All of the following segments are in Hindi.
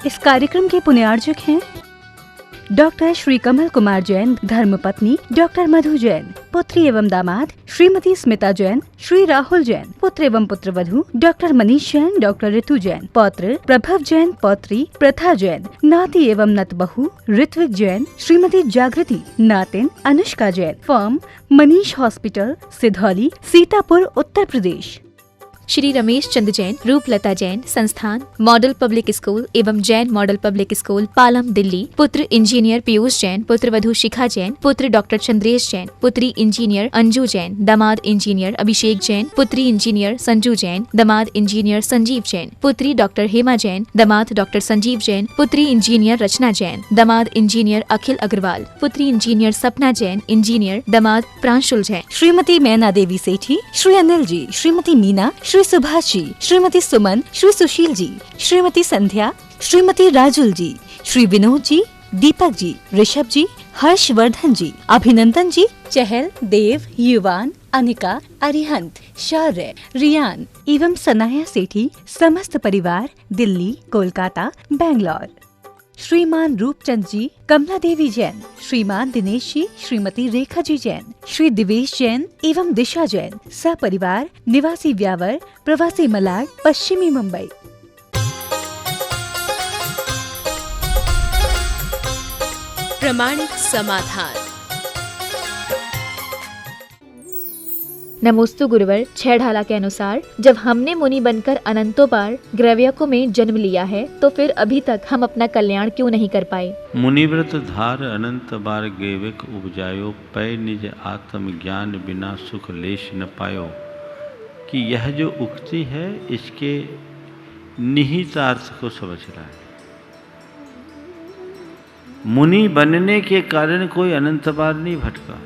इस कार्यक्रम के पुण्यार्जक हैं डॉक्टर श्री कमल कुमार जैन, धर्मपत्नी डॉक्टर मधु जैन, पुत्री एवं दामाद श्रीमती स्मिता जैन, श्री राहुल जैन, पुत्र एवं पुत्रवधू डॉक्टर मनीष जैन, डॉक्टर ऋतु जैन, पौत्र प्रभव जैन, पौत्री प्रथा जैन, नाती एवं नतबहू ऋत्विक जैन, श्रीमती जागृति, नातिन अनुष्का जैन, फर्म मनीष हॉस्पिटल, सिधौली, सीतापुर, उत्तर प्रदेश। श्री रमेश चंद्र जैन, रूपलता जैन, संस्थान मॉडल पब्लिक स्कूल एवं Jain model public school, Palam, Delhi. पुत्र इंजीनियर पीयूष जैन, पुत्र वधू शिखा जैन, पुत्र डॉक्टर चंद्रेश जैन, पुत्री इंजीनियर अंजू जैन, दामाद इंजीनियर अभिषेक जैन, पुत्री इंजीनियर संजू जैन, दामाद इंजीनियर संजीव जैन, पुत्री डॉक्टर हेमा जैन, दामाद डॉक्टर संजीव जैन, पुत्री इंजीनियर रचना जैन, दामाद इंजीनियर अखिल अग्रवाल, पुत्री इंजीनियर सपना जैन, इंजीनियर दामाद प्रांशुल जैन। श्रीमती मैना देवी सेठी, श्री अनिल जी, श्रीमती मीना, श्री सुभाष जी, श्रीमती सुमन, श्री सुशील जी, श्रीमती संध्या, श्रीमती राजुल जी, श्री विनोद जी, दीपक जी, ऋषभ जी, हर्षवर्धन जी, अभिनंदन जी, चहल, देव, युवान, अनिका, अरिहंत, शौर्य, रियान एवं सनाया सेठी, समस्त परिवार, दिल्ली, कोलकाता, बेंगलोर। श्रीमान रूपचंद जी, कमला देवी जैन, श्रीमान दिनेश जी, श्रीमती रेखा जी जैन, श्री दिवेश जैन एवं दिशा जैन, सपरिवार, निवासी व्यावर, प्रवासी मलाड, पश्चिमी मुंबई। प्रमाणिक समाधान। नमोस्तु गुरुवर। छह ढाला के अनुसार जब हमने मुनि बनकर अनंतों बार ग्रव्यकों में जन्म लिया है तो फिर अभी तक हम अपना कल्याण क्यों नहीं कर पाए। मुनिव्रत धार अनंत बार गेविक उपजायो, पै निज आत्म ज्ञान बिना सुख लेश न पायो। कि यह जो उक्ति है इसके निहितार्थ को समझ रहा है। मुनि बनने के कारण कोई अनंत बार नहीं भटका।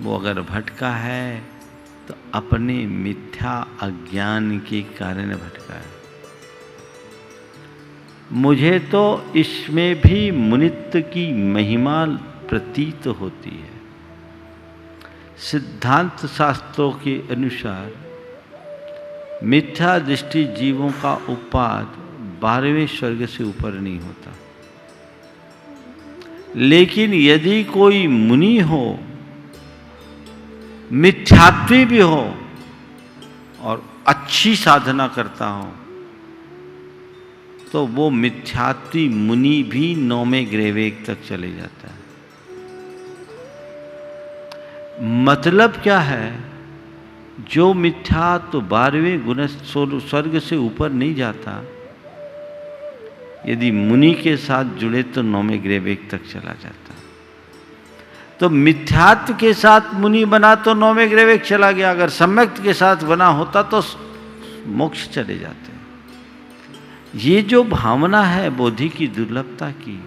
वो अगर भटका है तो अपने मिथ्या अज्ञान के कारण भटका है। मुझे तो इसमें भी मुनित्व की महिमा प्रतीत होती है। सिद्धांत शास्त्रों के अनुसार मिथ्या दृष्टि जीवों का उत्पाद 12वें स्वर्ग से ऊपर नहीं होता। लेकिन यदि कोई मुनि हो, मिथ्यात्वी भी हो और अच्छी साधना करता हो, तो वो मिथ्यात्वी मुनि भी 9वें ग्रेवेक तक चले जाता है। मतलब क्या है? जो मिथ्या तो 12वें गुण स्वर्ग से ऊपर नहीं जाता, यदि मुनि के साथ जुड़े तो 9वें ग्रेवेक तक चला जाता। तो मिथ्यात्व के साथ मुनि बना तो 9वें ग्रेवेक चला गया। अगर सम्यक के साथ बना होता तो मोक्ष चले जाते। ये जो भावना है बोधि की दुर्लभता की,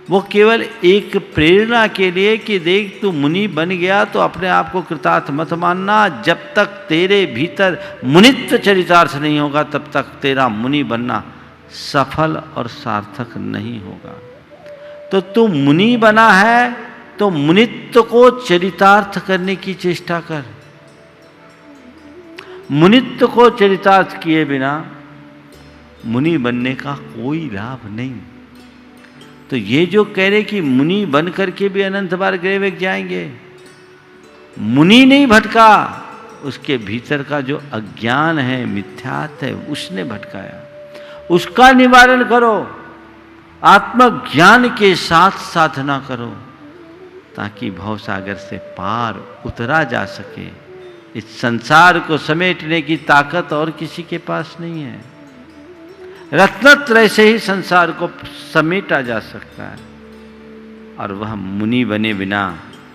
वो केवल एक प्रेरणा के लिए कि देख तू मुनि बन गया तो अपने आप को कृतार्थ मत मानना। जब तक तेरे भीतर मुनित्व चरितार्थ नहीं होगा तब तक तेरा मुनि बनना सफल और सार्थक नहीं होगा। तो तू मुनि बना है तो मुनित्व को चरितार्थ करने की चेष्टा कर। मुनित्व को चरितार्थ किए बिना मुनि बनने का कोई लाभ नहीं। तो ये जो कह रहे कि मुनि बन करके भी अनंत बार ग्रेवेक जाएंगे, मुनि नहीं भटका, उसके भीतर का जो अज्ञान है, मिथ्यात्व है, उसने भटकाया। उसका निवारण करो, आत्मज्ञान के साथ साधना करो, ताकि भवसागर से पार उतरा जा सके। इस संसार को समेटने की ताकत और किसी के पास नहीं है। रत्नत्रय से ही संसार को समेटा जा सकता है, और वह मुनि बने बिना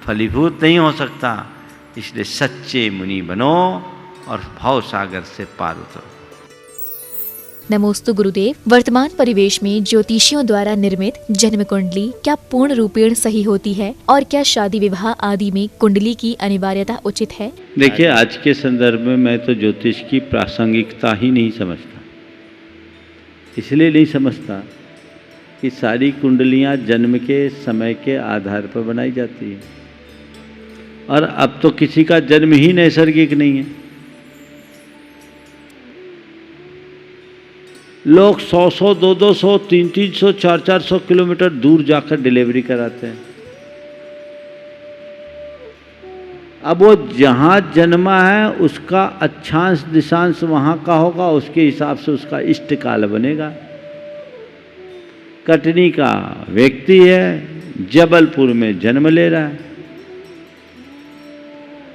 फलीभूत नहीं हो सकता। इसलिए सच्चे मुनि बनो और भवसागर से पार उतरो। नमोस्तु गुरुदेव। वर्तमान परिवेश में ज्योतिषियों द्वारा निर्मित जन्म कुंडली क्या पूर्ण रूपेण सही होती है, और क्या शादी विवाह आदि में कुंडली की अनिवार्यता उचित है? देखिए, आज के संदर्भ में मैं तो ज्योतिष की प्रासंगिकता ही नहीं समझता। इसलिए नहीं समझता कि सारी कुंडलियां जन्म के समय के आधार पर बनाई जाती है, और अब तो किसी का जन्म ही नैसर्गिक नहीं है। लोग 100-100, 200-200, 300-300, 400-400 किलोमीटर दूर जाकर डिलीवरी कराते हैं। अब वो जहाँ जन्मा है उसका अच्छांश दिशांश वहाँ का होगा, उसके हिसाब से उसका इष्टकाल बनेगा। कटनी का व्यक्ति है, जबलपुर में जन्म ले रहा है,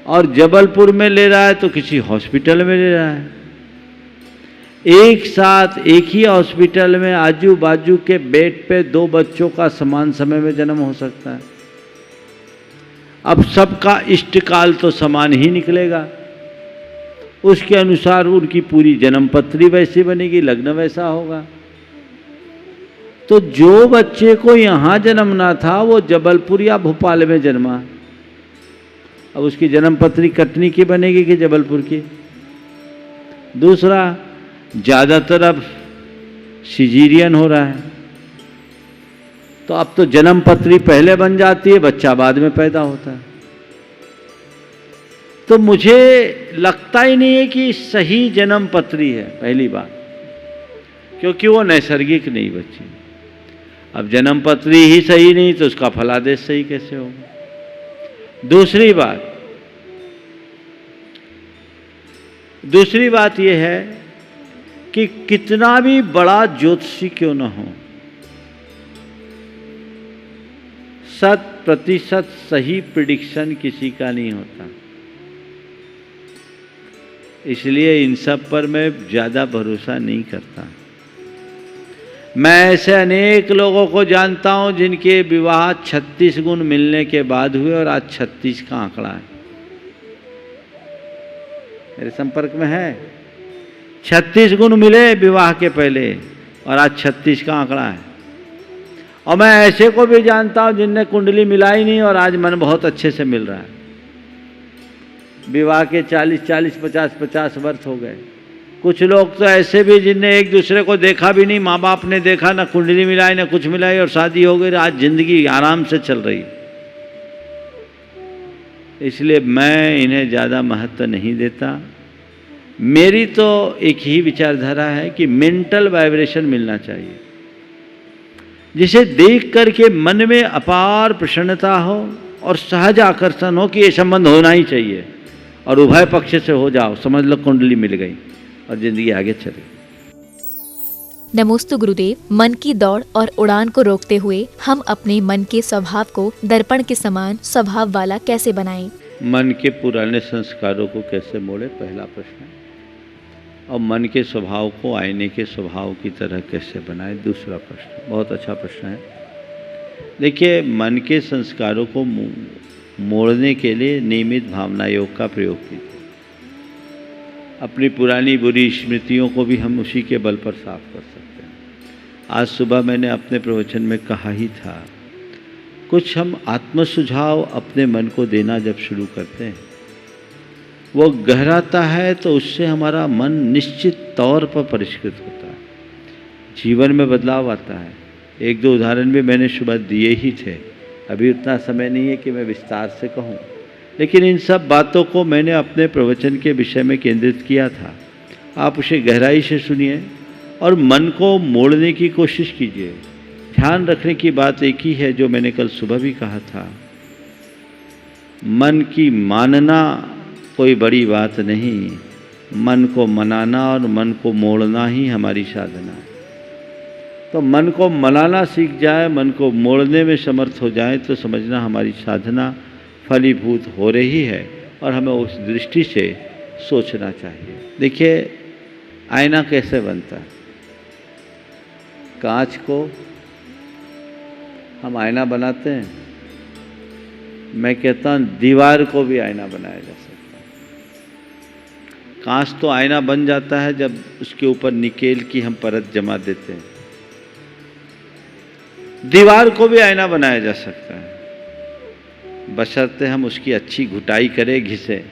और जबलपुर में ले रहा है तो किसी हॉस्पिटल में ले रहा है। एक साथ एक ही हॉस्पिटल में आजू बाजू के बेड पे 2 बच्चों का समान समय में जन्म हो सकता है। अब सबका इष्टकाल तो समान ही निकलेगा, उसके अनुसार उनकी पूरी जन्म पत्री वैसी बनेगी, लग्न वैसा होगा। तो जो बच्चे को यहां जन्मना था वो जबलपुर या भोपाल में जन्मा, अब उसकी जन्म पत्री कटनी की बनेगी कि जबलपुर की? दूसरा, ज्यादातर अब सिजेरियन हो रहा है, तो अब तो जन्म पत्री पहले बन जाती है, बच्चा बाद में पैदा होता है। तो मुझे लगता ही नहीं है कि सही जन्म पत्री है, पहली बात, क्योंकि वो नैसर्गिक नहीं बच्ची। अब जन्म पत्री ही सही नहीं तो उसका फलादेश सही कैसे होगा? दूसरी बात यह है कि कितना भी बड़ा ज्योतिषी क्यों न हो, 100% सही प्रिडिक्शन किसी का नहीं होता। इसलिए इन सब पर मैं ज्यादा भरोसा नहीं करता। मैं ऐसे अनेक लोगों को जानता हूं जिनके विवाह 36 गुण मिलने के बाद हुए और आज 36 का आंकड़ा है। मेरे संपर्क में है, 36 गुण मिले विवाह के पहले और आज 36 का आंकड़ा है। और मैं ऐसे को भी जानता हूं जिनने कुंडली मिलाई नहीं और आज मन बहुत अच्छे से मिल रहा है। विवाह के 40-40, 50-50 वर्ष हो गए। कुछ लोग तो ऐसे भी जिनने एक दूसरे को देखा भी नहीं, माँ बाप ने देखा, ना कुंडली मिलाई ना कुछ मिलाई, और शादी हो गई, आज जिंदगी आराम से चल रही। इसलिए मैं इन्हें ज़्यादा महत्व नहीं देता। मेरी तो एक ही विचारधारा है कि मेंटल वाइब्रेशन मिलना चाहिए, जिसे देख करके मन में अपार प्रसन्नता हो और सहज आकर्षण हो कि ये संबंध होना ही चाहिए, और उभय पक्ष से हो जाओ, समझ लो कुंडली मिल गई और जिंदगी आगे चली। नमोस्तु गुरुदेव। मन की दौड़ और उड़ान को रोकते हुए हम अपने मन के स्वभाव को दर्पण के समान स्वभाव वाला कैसे बनाएं? मन के पुराने संस्कारों को कैसे मोड़े, पहला प्रश्न है। और मन के स्वभाव को आईने के स्वभाव की तरह कैसे बनाए, दूसरा प्रश्न। बहुत अच्छा प्रश्न है। देखिए, मन के संस्कारों को मोड़ने के लिए नियमित भावना योग का प्रयोग कीजिए। अपनी पुरानी बुरी स्मृतियों को भी हम उसी के बल पर साफ कर सकते हैं। आज सुबह मैंने अपने प्रवचन में कहा ही था, कुछ हम आत्म सुझाव अपने मन को देना जब शुरू करते हैं, वो गहराता है तो उससे हमारा मन निश्चित तौर पर परिष्कृत होता है, जीवन में बदलाव आता है। 1-2 उदाहरण भी मैंने सुबह दिए ही थे, अभी उतना समय नहीं है कि मैं विस्तार से कहूँ, लेकिन इन सब बातों को मैंने अपने प्रवचन के विषय में केंद्रित किया था। आप उसे गहराई से सुनिए और मन को मोड़ने की कोशिश कीजिए। ध्यान रखने की बात एक ही है जो मैंने कल सुबह भी कहा था, मन की मानना कोई बड़ी बात नहीं, मन को मनाना और मन को मोड़ना ही हमारी साधना है। तो मन को मनाना सीख जाए, मन को मोड़ने में समर्थ हो जाए तो समझना हमारी साधना फलीभूत हो रही है, और हमें उस दृष्टि से सोचना चाहिए। देखिए, आईना कैसे बनता है? कांच को हम आईना बनाते हैं, मैं कहता हूँ दीवार को भी आईना बनाया जा सकता है। कांच तो आईना बन जाता है जब उसके ऊपर निकेल की हम परत जमा देते हैं। दीवार को भी आईना बनाया जा सकता है, बशर्ते हम उसकी अच्छी घुटाई करें, घिसे।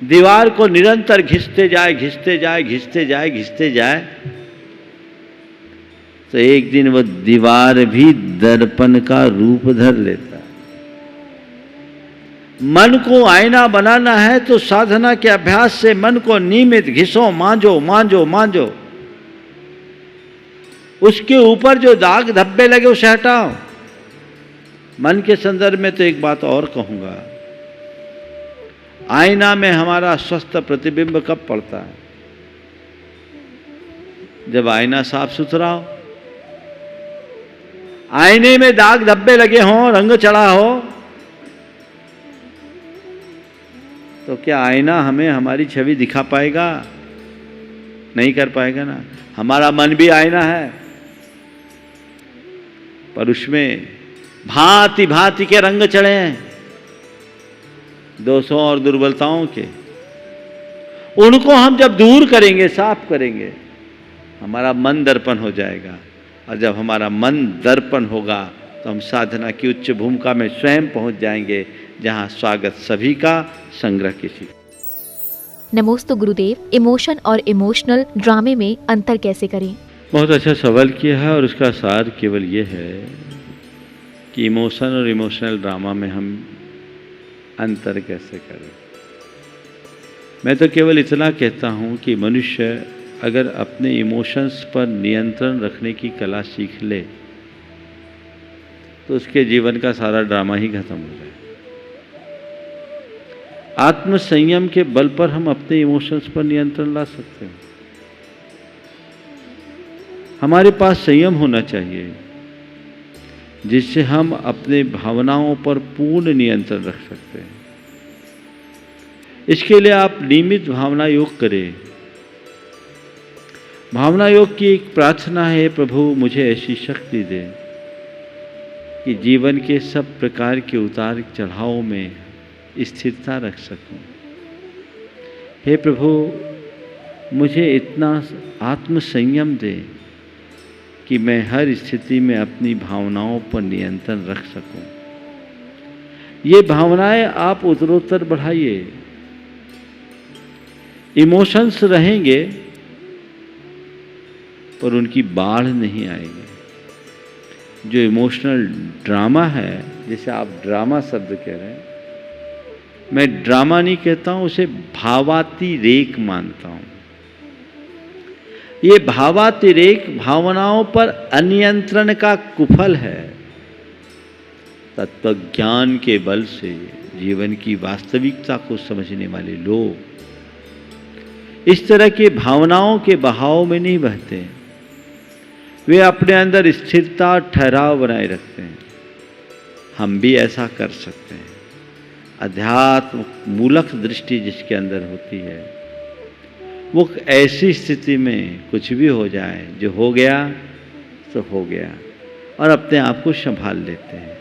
दीवार को निरंतर घिसते जाए, घिसते जाए, घिसते जाए, घिसते जाए, तो एक दिन वो दीवार भी दर्पण का रूप धर लेता है। मन को आईना बनाना है तो साधना के अभ्यास से मन को नियमित घिसो, मांझो, मांझो, मांझो। उसके ऊपर जो दाग धब्बे लगे उसे हटाओ। मन के संदर्भ में तो एक बात और कहूंगा, आईना में हमारा स्वस्थ प्रतिबिंब कब पड़ता है? जब आईना साफ सुथरा हो। आईने में दाग धब्बे लगे हों, रंग चढ़ा हो, तो क्या आईना हमें हमारी छवि दिखा पाएगा? नहीं कर पाएगा ना। हमारा मन भी आईना है, पर उसमें भांति भांति के रंग चढ़े हैं, दोषों और दुर्बलताओं के। उनको हम जब दूर करेंगे, साफ करेंगे, हमारा मन दर्पण हो जाएगा। और जब हमारा मन दर्पण होगा तो हम साधना की उच्च भूमिका में स्वयं पहुंच जाएंगे, जहां स्वागत सभी का, संग्रह किसी। नमोस्तु गुरुदेव, इमोशन और इमोशनल ड्रामे में अंतर कैसे करें? बहुत अच्छा सवाल किया है, और उसका सार केवल ये है कि इमोशन और इमोशनल ड्रामा में हम अंतर कैसे करें। मैं तो केवल इतना कहता हूँ कि मनुष्य अगर अपने इमोशंस पर नियंत्रण रखने की कला सीख ले तो उसके जीवन का सारा ड्रामा ही खत्म हो जाए। आत्म संयम के बल पर हम अपने इमोशंस पर नियंत्रण ला सकते हैं। हमारे पास संयम होना चाहिए जिससे हम अपने भावनाओं पर पूर्ण नियंत्रण रख सकते हैं। इसके लिए आप नियमित भावना योग करें। भावना योग की एक प्रार्थना है, प्रभु मुझे ऐसी शक्ति दे कि जीवन के सब प्रकार के उतार चढ़ाव में स्थिरता रख सकूं। हे प्रभु मुझे इतना आत्म संयम दे कि मैं हर स्थिति में अपनी भावनाओं पर नियंत्रण रख सकूं। ये भावनाएं आप उत्तरोत्तर बढ़ाइए। इमोशंस रहेंगे पर उनकी बाढ़ नहीं आएगी। जो इमोशनल ड्रामा है, जैसे आप ड्रामा शब्द कह रहे हैं, मैं ड्रामा नहीं कहता हूं, उसे भावातिरेक मानता हूं। ये भावातिरेक भावनाओं पर अनियंत्रण का कुफल है। तत्वज्ञान के बल से जीवन की वास्तविकता को समझने वाले लोग इस तरह के भावनाओं के बहाव में नहीं बहते। वे अपने अंदर स्थिरता, ठहराव बनाए रखते हैं। हम भी ऐसा कर सकते हैं। अध्यात्म मूलक दृष्टि जिसके अंदर होती है, वो ऐसी स्थिति में कुछ भी हो जाए, जो हो गया तो हो गया, और अपने आप को संभाल लेते हैं।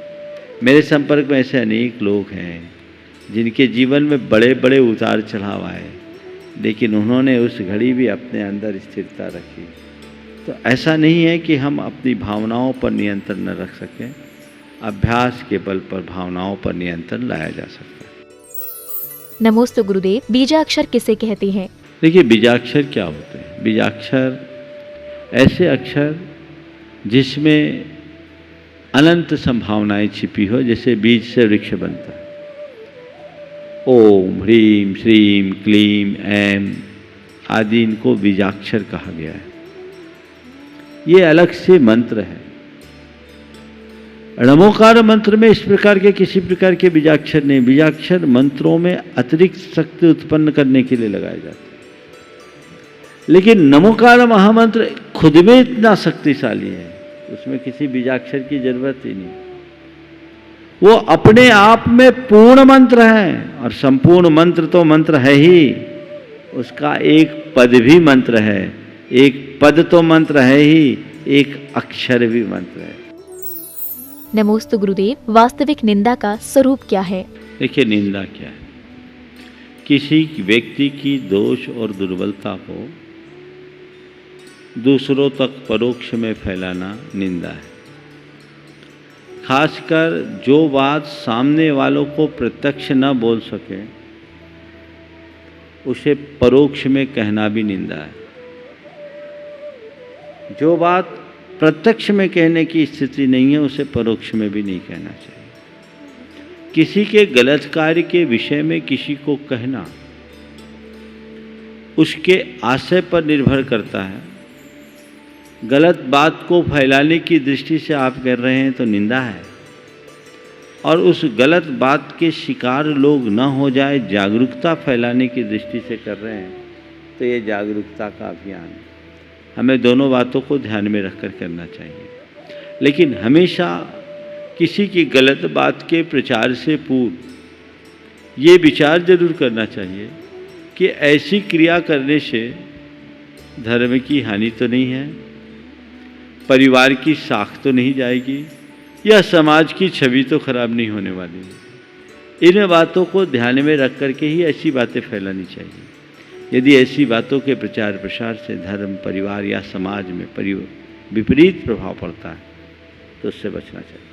मेरे संपर्क में ऐसे अनेक लोग हैं जिनके जीवन में बड़े बड़े उतार चढ़ाव आए, लेकिन उन्होंने उस घड़ी भी अपने अंदर स्थिरता रखी। तो ऐसा नहीं है कि हम अपनी भावनाओं पर नियंत्रण न रख सकें। अभ्यास के बल पर भावनाओं पर नियंत्रण लाया जा सकता है। नमोस्तु गुरुदेव, बीजाक्षर किसे कहते हैं? देखिए, बीजाक्षर क्या होते हैं? बीजाक्षर ऐसे अक्षर जिसमें अनंत संभावनाएं छिपी हो, जैसे बीज से वृक्ष बनता है। ओम, ह्रीम, श्रीम, क्लीम, ऐम आदि इनको बीजाक्षर कहा गया है। ये अलग से मंत्र है। नमोकार मंत्र में इस प्रकार के किसी प्रकार के बीजाक्षर नहीं। बीजाक्षर मंत्रों में अतिरिक्त शक्ति उत्पन्न करने के लिए लगाए जाते हैं, लेकिन नमोकार महामंत्र खुद में इतना शक्तिशाली है, उसमें किसी बीजाक्षर की जरूरत ही नहीं। वो अपने आप में पूर्ण मंत्र है, और संपूर्ण मंत्र तो मंत्र है ही, उसका एक पद भी मंत्र है। एक पद तो मंत्र है ही, एक अक्षर भी मंत्र है। नमोस्तु गुरुदेव, वास्तविक निंदा का स्वरूप क्या है? देखिए, निंदा क्या है? किसी व्यक्ति की दोष और दुर्बलता को दूसरों तक परोक्ष में फैलाना निंदा है। खासकर जो बात सामने वालों को प्रत्यक्ष न बोल सके, उसे परोक्ष में कहना भी निंदा है। जो बात प्रत्यक्ष में कहने की स्थिति नहीं है, उसे परोक्ष में भी नहीं कहना चाहिए। किसी के गलत कार्य के विषय में किसी को कहना उसके आशय पर निर्भर करता है गलत बात को फैलाने की दृष्टि से आप कर रहे हैं तो निंदा है, और उस गलत बात के शिकार लोग न हो जाए जागरूकता फैलाने की दृष्टि से कर रहे हैं तो ये जागरूकता का अभियान है। हमें दोनों बातों को ध्यान में रखकर करना चाहिए, लेकिन हमेशा किसी की गलत बात के प्रचार से पूर्व ये विचार जरूर करना चाहिए कि ऐसी क्रिया करने से धर्म की हानि तो नहीं है, परिवार की साख तो नहीं जाएगी, या समाज की छवि तो खराब नहीं होने वाली है। इन बातों को ध्यान में रख करके ही ऐसी बातें फैलानी चाहिए। यदि ऐसी बातों के प्रचार प्रसार से धर्म, परिवार या समाज में विपरीत प्रभाव पड़ता है तो उससे बचना चाहिए।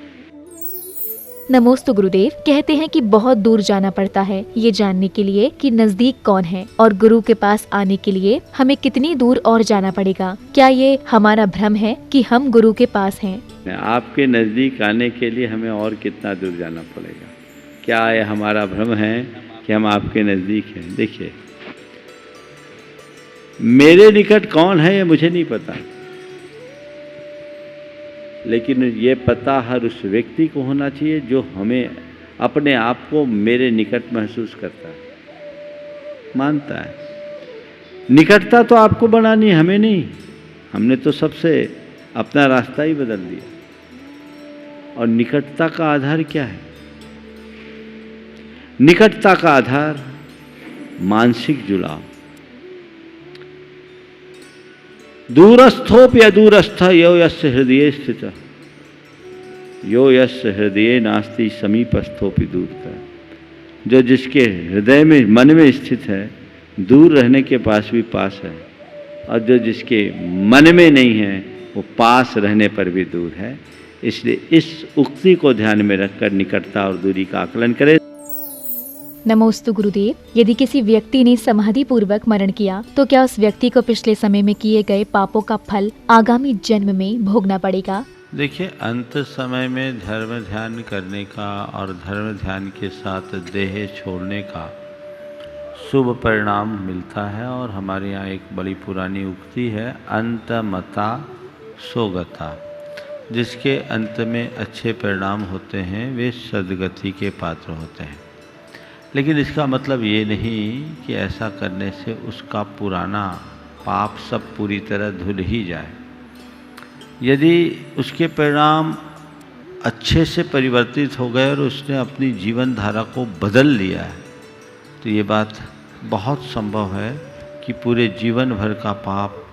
नमोस्तु गुरुदेव। कहते हैं कि बहुत दूर जाना पड़ता है ये जानने के लिए कि नजदीक कौन है, और गुरु के पास आने के लिए हमें कितनी दूर और जाना पड़ेगा। क्या ये हमारा भ्रम है कि हम गुरु के पास हैं? आपके नज़दीक आने के लिए हमें और कितना दूर जाना पड़ेगा? क्या ये हमारा भ्रम है कि हम आपके नज़दीक हैं? देखिए, मेरे निकट कौन है ये मुझे नहीं पता, लेकिन ये पता हर उस व्यक्ति को होना चाहिए जो हमें अपने आप को मेरे निकट महसूस करता है, मानता है। निकटता तो आपको बनानी है, हमें नहीं। हमने तो सबसे अपना रास्ता ही बदल दिया। और निकटता का आधार क्या है? निकटता का आधार मानसिक जुड़ाव। दूरस्थोप या दूरस्थ यो यस्य हृदय स्थित यो यस्य हृदय नास्ति समीपस्थोपि दूरतः। जो जिसके हृदय में, मन में स्थित है, दूर रहने के पास भी पास है, और जो जिसके मन में नहीं है वो पास रहने पर भी दूर है। इसलिए इस उक्ति को ध्यान में रखकर निकटता और दूरी का आकलन करें। नमोस्तु गुरुदेव। यदि किसी व्यक्ति ने समाधि पूर्वक मरण किया तो क्या उस व्यक्ति को पिछले समय में किए गए पापों का फल आगामी जन्म में भोगना पड़ेगा? देखिए, अंत समय में धर्म ध्यान करने का और धर्म ध्यान के साथ देह छोड़ने का शुभ परिणाम मिलता है। और हमारे यहाँ एक बड़ी पुरानी उक्ति है, अंतमता सोगता। जिसके अंत में अच्छे परिणाम होते हैं वे सद्गति के पात्र होते हैं। लेकिन इसका मतलब ये नहीं कि ऐसा करने से उसका पुराना पाप सब पूरी तरह धुल ही जाए। यदि उसके परिणाम अच्छे से परिवर्तित हो गए और उसने अपनी जीवन धारा को बदल लिया है तो ये बात बहुत संभव है कि पूरे जीवन भर का पाप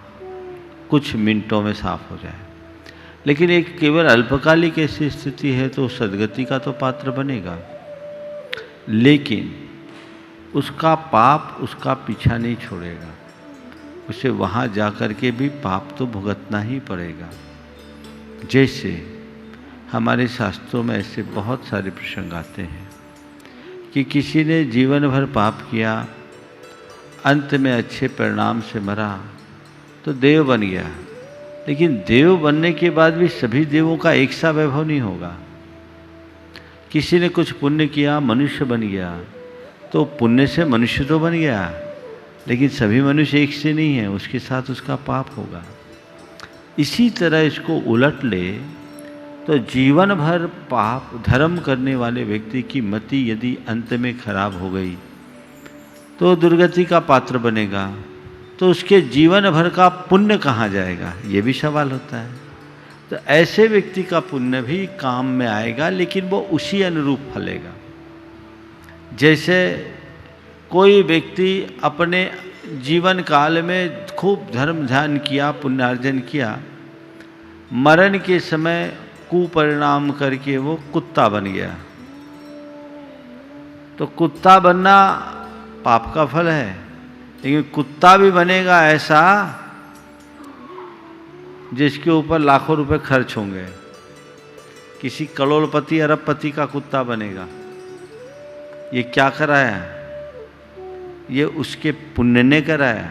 कुछ मिनटों में साफ हो जाए। लेकिन एक केवल अल्पकालिक ऐसी स्थिति है तो सद्गति का तो पात्र बनेगा, लेकिन उसका पाप उसका पीछा नहीं छोड़ेगा। उसे वहाँ जा कर के भी पाप तो भुगतना ही पड़ेगा। जैसे हमारे शास्त्रों में ऐसे बहुत सारे प्रसंग आते हैं कि किसी ने जीवन भर पाप किया, अंत में अच्छे परिणाम से मरा तो देव बन गया। लेकिन देव बनने के बाद भी सभी देवों का एक सा वैभव नहीं होगा। किसी ने कुछ पुण्य किया, मनुष्य बन गया, तो पुण्य से मनुष्य तो बन गया, लेकिन सभी मनुष्य एक से नहीं है, उसके साथ उसका पाप होगा। इसी तरह इसको उलट ले तो जीवन भर पाप धर्म करने वाले व्यक्ति की मति यदि अंत में खराब हो गई तो दुर्गति का पात्र बनेगा। तो उसके जीवन भर का पुण्य कहाँ जाएगा, ये भी सवाल होता है। तो ऐसे व्यक्ति का पुण्य भी काम में आएगा, लेकिन वो उसी अनुरूप फलेगा। जैसे कोई व्यक्ति अपने जीवन काल में खूब धर्म ध्यान किया, पुण्यार्जन किया, मरण के समय कुपरिणाम करके वो कुत्ता बन गया, तो कुत्ता बनना पाप का फल है। लेकिन कुत्ता भी बनेगा ऐसा जिसके ऊपर लाखों रुपए खर्च होंगे। किसी करोड़पति अरबपति का कुत्ता बनेगा। ये क्या कराया? ये उसके पुण्य ने कराया।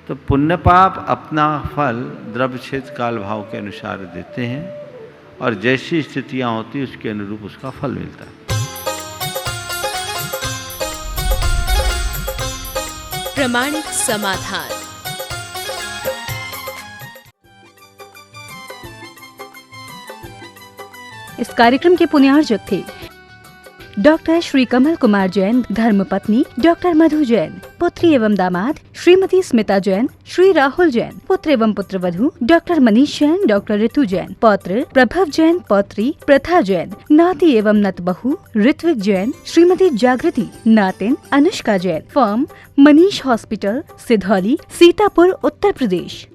तो पुण्य पाप अपना फल द्रव्य क्षेत्र काल भाव के अनुसार देते हैं, और जैसी स्थितियां होती उसके अनुरूप उसका फल मिलता है। प्रमाणिक समाधान। इस कार्यक्रम के पुण्यार्जक थे डॉक्टर श्री कमल कुमार जैन, धर्मपत्नी डॉक्टर मधु जैन, पुत्री एवं दामाद श्रीमती स्मिता जैन, श्री राहुल जैन, पुत्र एवं पुत्रवधू डॉक्टर मनीष जैन, डॉक्टर ऋतु जैन, पौत्र प्रभव जैन, पौत्री प्रथा जैन, नाती एवं नतबहू ऋत्विक जैन, श्रीमती जागृति, नातिन अनुष्का जैन, फर्म मनीष हॉस्पिटल, सिधौली, सीतापुर, उत्तर प्रदेश।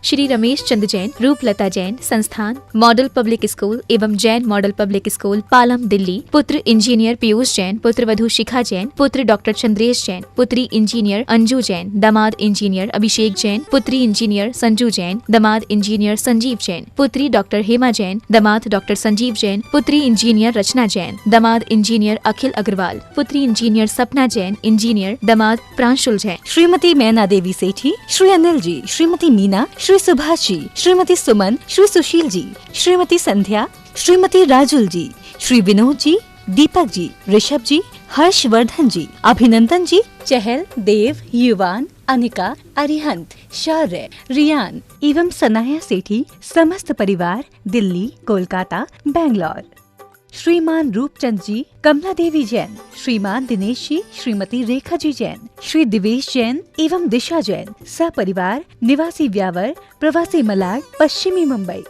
श्री रमेश चंद जैन, रूपलता जैन, संस्थान मॉडल पब्लिक स्कूल एवं Jain model public school, Palam, Delhi, पुत्र इंजीनियर पीयूष जैन, पुत्रवधू शिखा जैन, पुत्र डॉक्टर चंद्रेश जैन, पुत्री इंजीनियर अंजू जैन, दामाद इंजीनियर अभिषेक जैन, पुत्री इंजीनियर संजू जैन, दामाद इंजीनियर संजीव जैन, पुत्री डॉक्टर हेमा जैन, दामाद डॉक्टर संजीव जैन, पुत्री इंजीनियर रचना जैन, दामाद इंजीनियर अखिल अग्रवाल, पुत्री इंजीनियर सपना जैन, इंजीनियर दामाद प्रांशुल जैन। श्रीमती मैना देवी सेठी, श्री अनिल जी, श्रीमती मीना, श्री सुभाष जी, श्रीमती सुमन, श्री सुशील जी, श्रीमती संध्या, श्रीमती राजुल जी, श्री विनोद जी, दीपक जी, ऋषभ जी, हर्षवर्धन जी, अभिनंदन जी, चहल, देव, युवान, अनिका, अरिहंत, शौर्य, रियान एवं सनाया सेठी समस्त परिवार, दिल्ली, कोलकाता, बैंगलोर। श्रीमान रूपचंद जी, कमला देवी जैन, श्रीमान दिनेश जी, श्रीमती रेखा जी जैन, श्री दिवेश जैन एवं दिशा जैन, सपरिवार, निवासी व्यावर, प्रवासी मलाड, पश्चिमी मुंबई।